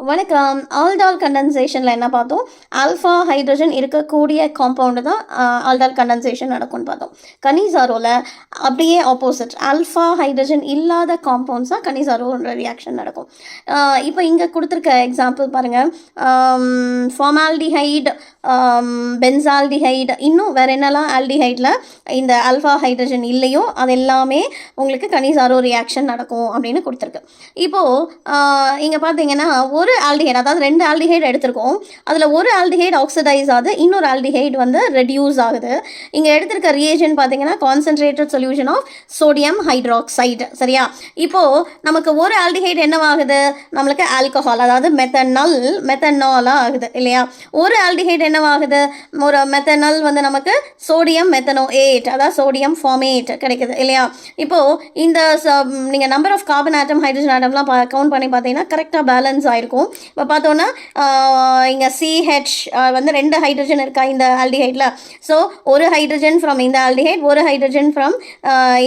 வணக்கம். ஆல்டால் கண்டென்சேஷனில் என்ன பார்த்தோம்? ஆல்ஃபா ஹைட்ரஜன் இருக்கக்கூடிய காம்பவுண்டு தான் ஆல்டால் கண்டென்சேஷன் நடக்கும்னு பார்த்தோம். கனிசாரோவில் அப்படியே ஆப்போசிட், ஆல்ஃபா ஹைட்ரஜன் இல்லாத காம்பவுண்ட்ஸ் தான் கனிசாரோன்ற ரியாக்ஷன் நடக்கும். இப்போ இங்கே கொடுத்துருக்க எக்ஸாம்பிள் பாருங்கள். ஃபார்மால்டிஹைடு, பென்சால்டிஹைடு, இன்னும் வேறு என்னெல்லாம் ஆல்டிஹைடில் இந்த ஆல்ஃபா ஹைட்ரஜன் இல்லையோ அது எல்லாமே உங்களுக்கு கனிசாரோ ரியாக்ஷன் நடக்கும் அப்படின்னு கொடுத்துருக்கு. இப்போது இங்கே பார்த்தீங்கன்னா ஒரு ஆல்டிஹைட், அதாவது 2 ஆல்டிஹைட் எடுத்திருக்கோம். அதில் ஒரு ஆல்டிஹைட் ஆக்சிடைஸ் ஆகுது, இன்னொரு ஆல்டிஹைட் வந்து ரெடியூஸ் ஆகுது. இங்கே எடுத்திருக்க ரிஏஜன் பார்த்தீங்கன்னா concentrated solution of sodium hydroxide. சரியா? இப்போது நமக்கு ஒரு ஆல்டிஹைட் என்னவாகுது? நம்மளுக்கு ஆல்கஹால், அதாவது மெத்தனாலாக ஆகுது இல்லையா? ஒரு ஆல்டிஹைட் என்னவாகுது? ஒரு மெத்தனால் வந்து நமக்கு சோடியம் மெத்தனோஏட், அதாவது சோடியம் ஃபார்மேட் கிடைக்குது இல்லையா? இப்போது இந்த நீங்கள் number of carbon atom hydrogen ஆட்டம்லாம் கவுண்ட் பண்ணி பார்த்தீங்கன்னா கரெக்டாக பேலன்ஸ் ஆகிருக்கும். இப்போ பார்த்தோன்னா இங்கே சிஹெச் வந்து 2 ஹைட்ரஜன் இருக்கா இந்த ஆல்டிஹைடில். ஸோ ஒரு ஹைட்ரஜன் ஃப்ரம் இந்த ஆல்டிஹைட், ஒரு ஹைட்ரஜன் ஃப்ரம்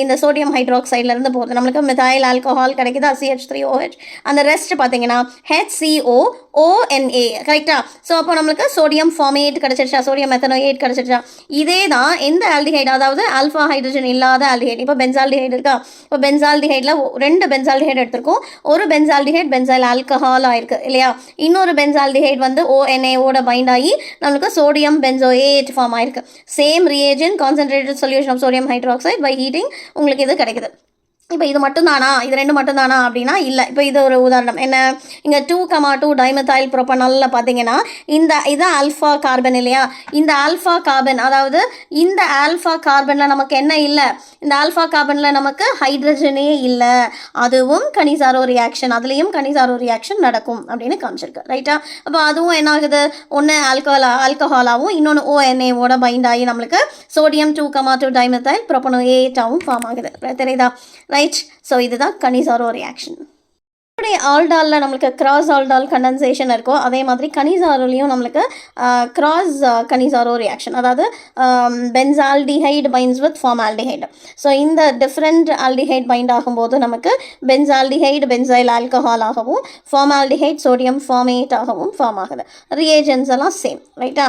இந்த சோடியம் ஹைட்ராக்சைட்லேருந்து போகுது. நம்மளுக்கு மெத்தைல் ஆல்கஹால் கிடைக்குதா, CH3OH. அந்த ரெஸ்ட் பார்த்தீங்கன்னா HCOONA, கரெக்டாக? ஸோ அப்போ நம்மளுக்கு சோடியம் ஃபார்மேட் கிடச்சிருச்சா, சோடியம் மெத்தனோஏட் கிடச்சிருச்சா. இதே தான் எந்த ஆல்டிஹைட், அதாவது ஆல்ஃபா ஹைட்ரஜன் இல்லாத ஆல்டிஹைட். இப்போ பென்சால்டிஹைட் இருக்கா? இப்போ பென்சால்டிஹைடில் 2 பென்சால்டிஹைட் எடுத்திருக்கோம். ஒரு பென்சால்டிஹைட் பென்சைல் ஆல்கஹால் ஆயிருக்கு இல்லையா? இன்னொரு பென்சால்டிஹைட் வந்து ONA-ஓட பைண்ட் ஆகி நம்மளுக்கு சோடியம் பென்சோஏட் ஃபார்ம் ஆயிருக்கு. Same reagent concentrated solution of sodium hydroxide by heating உங்களுக்கு இது கிடைக்குது. இப்போ இது மட்டும்தானா, இது 2 மட்டும்தானா அப்படின்னா இல்லை. இப்போ இது ஒரு உதாரணம். என்ன, இங்கே 2,2 டைமெத்தைல் ப்ரோபனாலில் பார்த்தீங்கன்னா இது ஆல்ஃபா கார்பன் இல்லையா? இந்த ஆல்ஃபா கார்பன், அதாவது இந்த ஆல்ஃபா கார்பனில் நமக்கு என்ன இல்லை? இந்த ஆல்ஃபா கார்பனில் நமக்கு ஹைட்ரஜனே இல்லை. அதுவும் கனிசாரோ ரியாக்ஷன், அதுலேயும் கனிசாரோ ரியாக்ஷன் நடக்கும் அப்படின்னு காமிச்சிருக்கு. ரைட்டா? அப்போ அதுவும் என்ன ஆகுது? ஒன்று ஆல்கஹாலாகவும் இன்னொன்று ONA-ஓட பைண்ட் ஆகி நம்மளுக்கு சோடியம் 2,2 டைமெத்தைல் ப்ரோபனோஏட்டாகவும் ஃபார்ம் ஆகுது. தெரியுதா? ரைட். ஸோ இதுதான் கனிசாரோ ரியாக்ஷன். இப்படி ஆல்டாலில் நம்மளுக்கு கிராஸ் ஆல்டால் கண்டென்சேஷன் இருக்கோ, அதே மாதிரி கனிசாரோலையும் நம்மளுக்கு கிராஸ் கனிசாரோ ரியாக்ஷன், அதாவது benzaldehyde binds with formaldehyde. So இந்த டிஃப்ரெண்ட் ஆல்டிஹைட் பைண்ட் ஆகும்போது நமக்கு பென்சால்டிஹைடு பென்சைல் ஆல்கஹால் ஆகவும் ஃபார்மால்டிஹைட் சோடியம் ஃபார்மேட் ஆகவும் ஃபார்ம் ஆகுது. ரியேஜன்ஸ் எல்லாம் சேம். ரைட்டா?